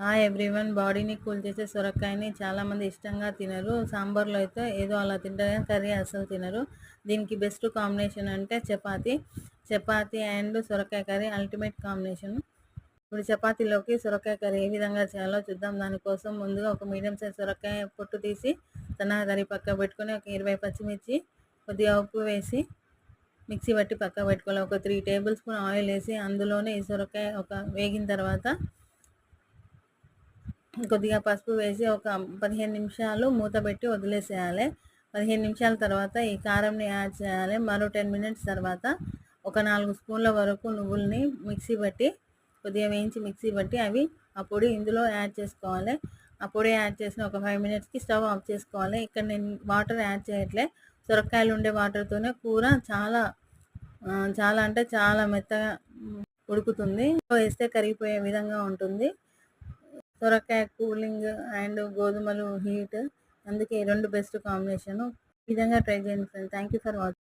Hi everyone. బాడీని cool చేసే సొరకాయని చాలామంది ఇష్టంగా తినరు. సాంబార్లో అయితే ఏదో అలా తింటారు కానీ కర్రీ అస్సలు తినరు. దీనికి బెస్ట్ కాంబినేషన్ అంటే చపాతీ. చపాతీ అండ్ సొరకాయ కర్రీ అల్టిమేట్ కాంబినేషన్. ఇప్పుడు చపాతీలోకి సొరకాయ కర్రీ ఏ విధంగా చేయాలో చూద్దాం. దానికోసం ముందుగా ఒక మీడియం సైజ్ సొరకాయ పొట్టు తీసి సన్నగా తరిగి పక్క పెట్టుకొని ఒక 20 పచ్చిమిర్చి, కొద్దిగా ఉప్పు వేసి మిక్సీ పట్టి పక్క పెట్టుకోవాలి. ఒక 3 టేబుల్ స్పూన్ ఆయిల్ వేసి అందులోనే ఈ సొరకాయ వేగిన తర్వాత కొద్దిగా పసుపు వేసి ఒక 15 నిమిషాలు మూత పెట్టి వదిలేసేయాలి. 15 నిమిషాల తర్వాత ఈ కారంని యాడ్ చేయాలి. మరో 10 మినిట్స్ తర్వాత ఒక 4 స్పూన్ల వరకు నువ్వుల్ని మిక్సీ పట్టి కొద్దిగా వేయించి మిక్సీ పట్టి అవి ఆ పొడి ఇందులో యాడ్ చేసుకోవాలి. ఆ పొడి యాడ్ చేసిన ఒక 5 మినిట్స్కి స్టవ్ ఆఫ్ చేసుకోవాలి. ఇక్కడ నేను వాటర్ యాడ్ చేయట్లే. సొరకాయలు ఉండే వాటర్తోనే కూర చాలా అంటే చాలా మెత్తగా ఉడుకుతుంది. వేస్తే కరిగిపోయే విధంగా ఉంటుంది. సొరకాయ కూలింగ్ అండ్ గోధుమలు హీట్, అందుకే ఈ రెండు బెస్ట్ కాంబినేషను. ఈ విధంగా ట్రై చేయండి friends. Thank you for watching.